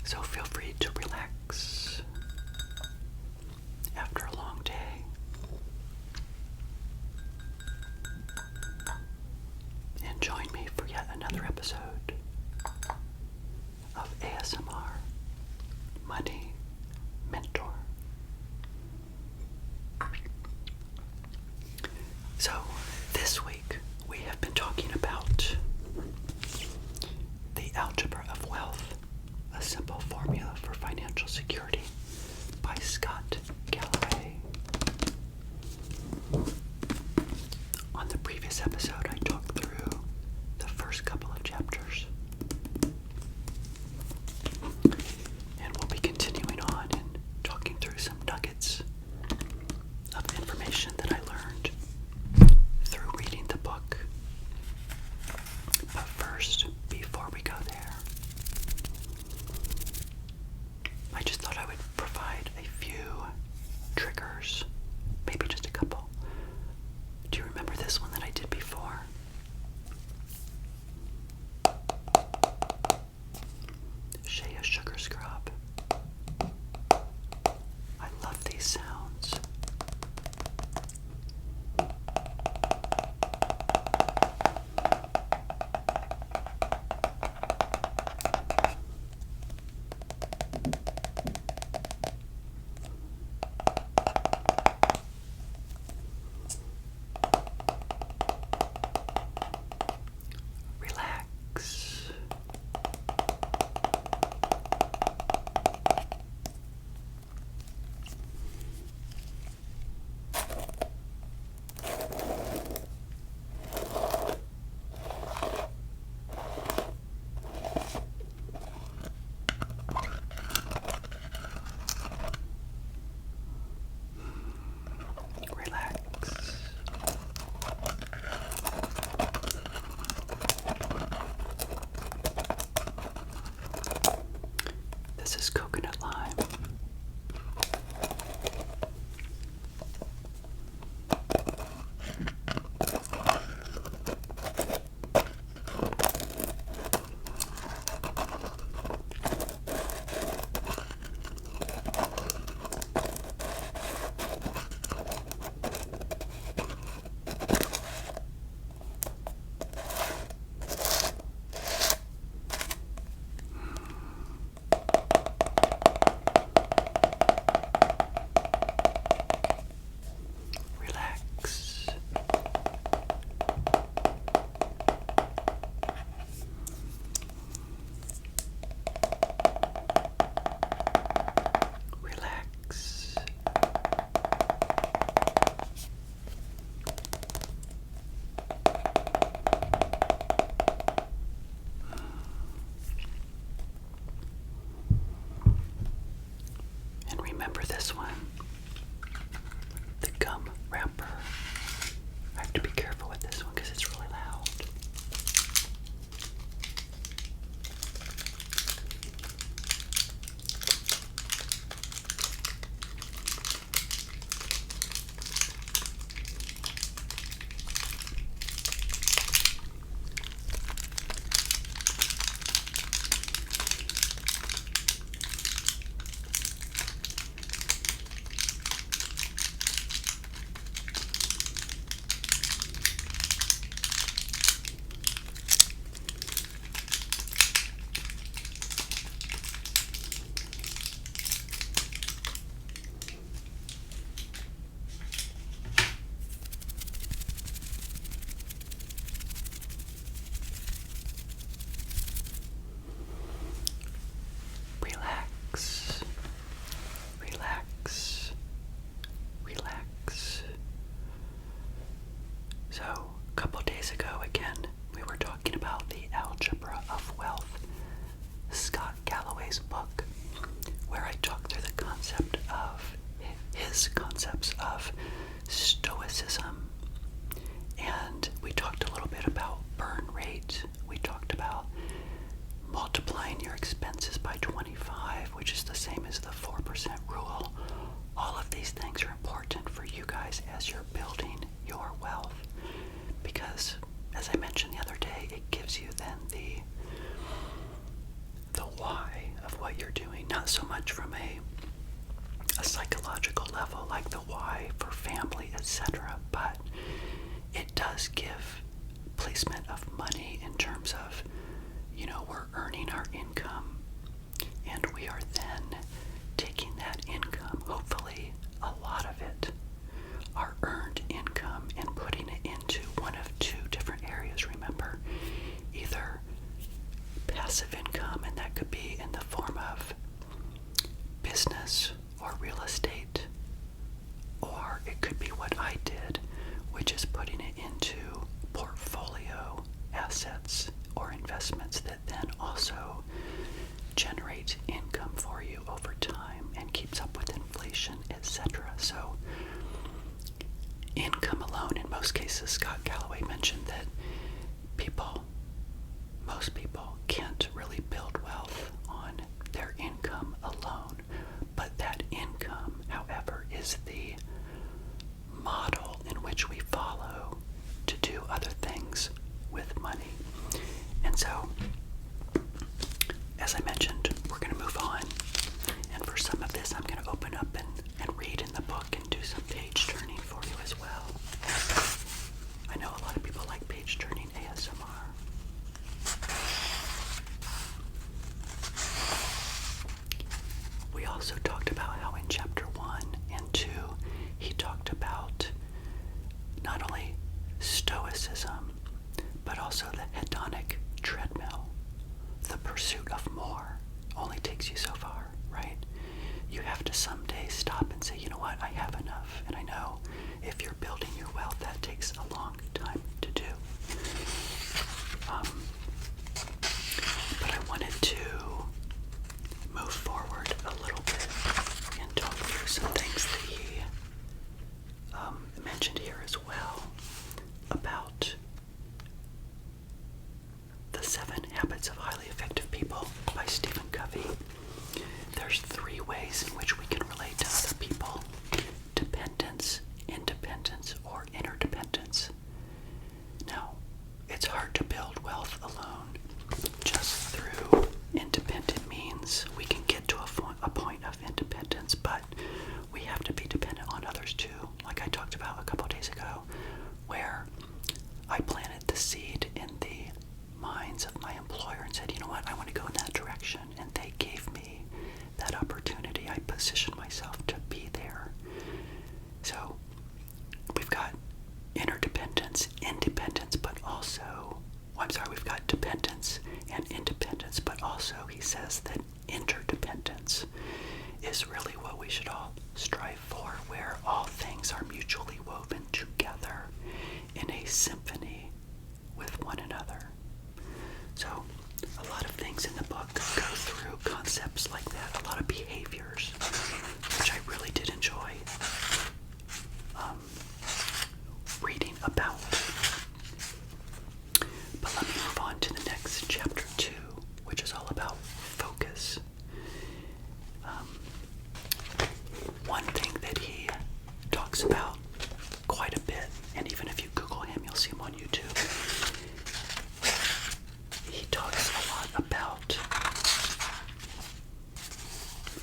So feel free to relax after a long day. And join me for yet another episode of ASMR Money Mentor. So this week we have been talking about the Algebra of Wealth, a simple formula for financial security by Scott Galloway. On the previous episode, I talked through the first couple of chapters. And we'll be continuing on and talking through some nuggets of information that I learned through reading the book. But first, before we go there, I just thought I would provide a few triggers, maybe just a couple. Do you remember this one that I did before? Shea sugar scrub. I love these sounds. Relax. Relax. This is coconut lime. Relax. Relax. And remember this one, the gum wrapper. I have to be careful with this one because it's really loud. Relax. Relax. Relax. So, a couple days ago, again, we were talking about the Algebra of Wealth, Scott Galloway's book, where I talked through the concept of his concepts of stoicism. And we talked a little bit about burn rate. We talked about multiplying your expenses by 25, which is the same as the 4% rule. All of these things are important for you guys as you're building your wealth, because as I mentioned the other day, it gives you then the why of what you're doing, not so much from a psychological level like the why for family, etc., but it does give placement of money in terms of, we're earning our income and we are then taking that income, hopefully a lot of it, our earned income, and putting it into one of two different areas, remember. Either passive income, and that could be in the form of business or real estate, or it could be what I did, which is putting it into portfolio assets or investments that then also generate income for you over time and keeps up with inflation, etc. So income alone, in most cases, Scott Galloway mentioned that most people can't really build wealth on their income alone, but that income, however, is the model in which we follow to do other things with money. And so, as I mentioned, we're going to move on, and for some of this I'm going to open up and read in the book and do some page turning for you as well. I know a lot of people like page turning ASMR. We also talked about how in chapter 1 and 2 he talked about not only stoicism, but also the hedonic treadmill. The pursuit of more only takes you so far, right? You have to someday stop and say, you know what, I have enough. And I know if you're building your wealth, that takes a long time to do. But I wanted to move forward a little bit and talk through some things that he mentioned here as well about The 7 Habits of Highly Effective People by Stephen Covey. There's 3 ways in which we can relate to other people: dependence, independence, or interdependence. Now, it's hard to build wealth alone. Just through independent means we can get to a point of independence, but we have to be dependent on others too, like I talked about a couple days ago, where I planted the seed in the minds of my employer and said, you know what, I want to go in that direction, and they gave me that opportunity. I positioned myself to be there. So we've got interdependence, independence, but also, we've got dependence and independence, but also he says that interdependence is really what we should all strive for, where all things are mutually woven together in a symphony with one another. So a lot of things in the book go through concepts like that, a lot of behaviors, which I really did enjoy reading about. But let me move on to the next chapter 2, which is all about focus. One thing that he talks about quite a bit, and even if you Google him, you'll see him on YouTube. He talks a lot about,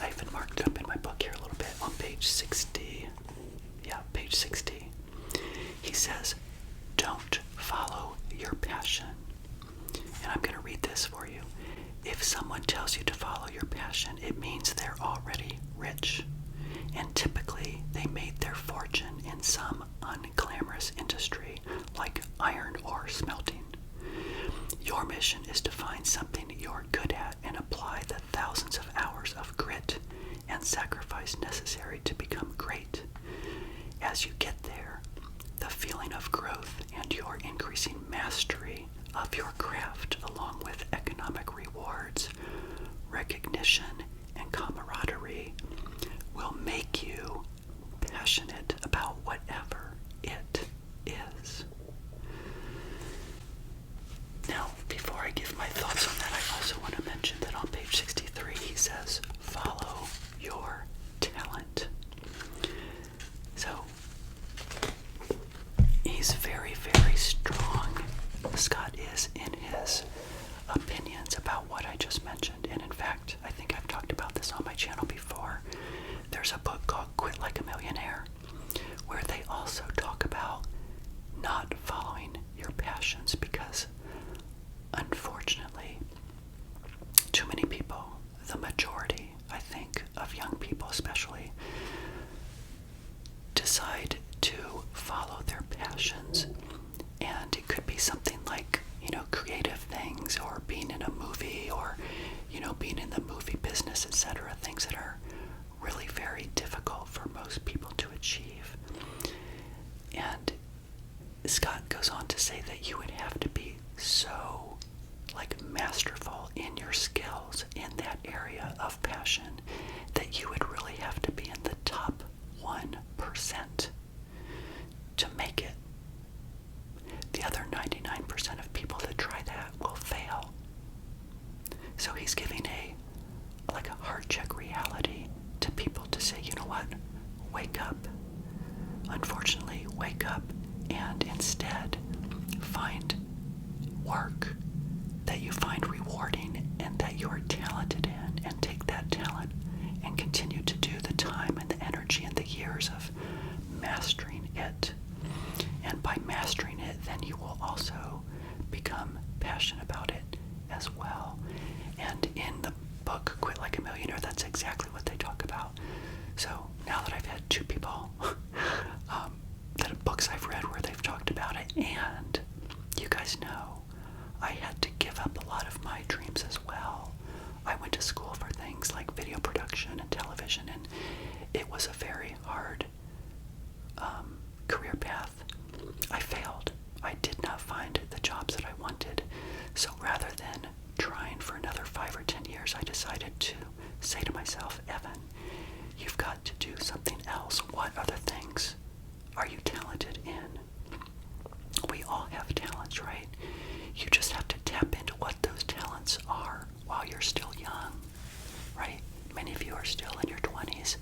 I even marked it up in my book here a little bit, on page 60. Yeah, page 60. He says, don't follow your passion. And I'm going to read this for you. If someone tells you to follow your passion, it means they're already rich. And typically, they made their fortune in some unglamorous industry like iron ore smelting. Your mission is to find something you're good at and apply the thousands of hours of grit and sacrifice necessary to become great. As you get there, the feeling of growth and your increasing mastery of your craft, along with economic rewards, recognition, and camaraderie, will make you passionate about whatever it is. Now, before I give my thoughts on that, I also want to mention that on page 63 he says, follow your talent. So, he's very, very strong, Scott is, in his opinions about what I just mentioned. And in fact, I think I've talked majority, I think, of young people especially, decide to follow their passions. And it could be something like, creative things, or being in a movie, or, being in the movie business, etc. Things that are really very difficult for most people to achieve. And Scott goes on to say that you would have to be so, masterful in your skills in that area of passion that you would really have to be in the top 1% to make it. The other 99% of people that try that will fail. So he's giving a hard check reality to people to say, you know what, wake up. Unfortunately, wake up and instead find work that you find rewarding and that you are talented in, and take that talent and continue to do the time and the energy and the years of mastering it. And by mastering it, then you will also become passionate about it as well. And in the book, Quit Like a Millionaire, that's exactly what they talk about. So now that I've had two people, books I've read where they've talked about it, and you guys know, I had to give up a lot of my dreams as well. I went to school for things like video production and television, and it was a very hard career path. I failed. I did not find the jobs that I wanted. So rather than trying for another 5 or 10 years, I decided to say to myself, Evan, you've got to do something else. What other things are you talented in? We all have talents, right? You just have to tap into what those talents are while you're still young, right? Many of you are still in your 20s.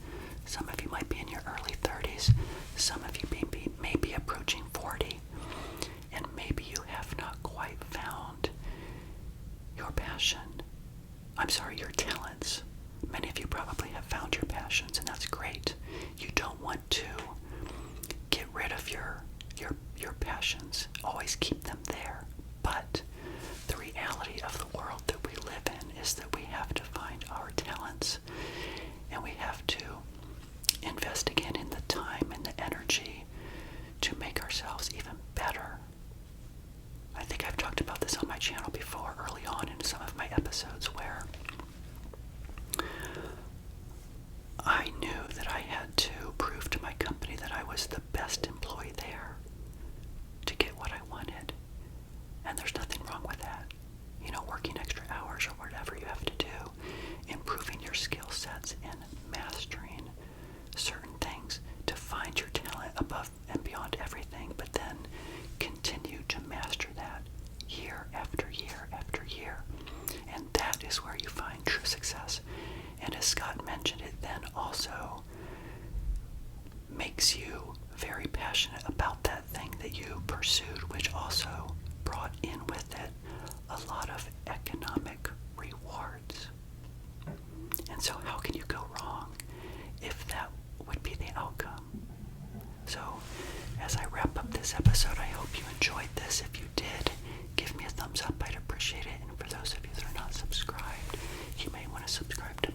Some of you might be in your early 30s. Some of you may be approaching 40. And maybe you have not quite found your passion. I'm sorry, your talents. Many of you probably have found your passions, and that's great. You don't want to get rid of your passions. Always keep them there. But the reality of the world that we live in is that we have to find our talents, and we have to invest again in the time and the energy to make ourselves even better. I think I've talked about this on my channel before, early on in some of my episodes, where I knew that I had to prove to my company that I was the best employee there to get what I wanted. And there's nothing wrong with that. Working extra hours or whatever you have to do, improving your skill sets and mastering certain things to find your talent above and beyond everything, but then continue to master that year after year after year. And that is where you find true success. And as Scott mentioned, it then also makes you very passionate about that thing that you pursued, which also brought in with it a lot of economic rewards. And so how can you go wrong if that would be the outcome? So as I wrap up this episode, I hope you enjoyed this. If you did, give me a thumbs up. I'd appreciate it. And for those of you that are not subscribed, you may want to subscribe to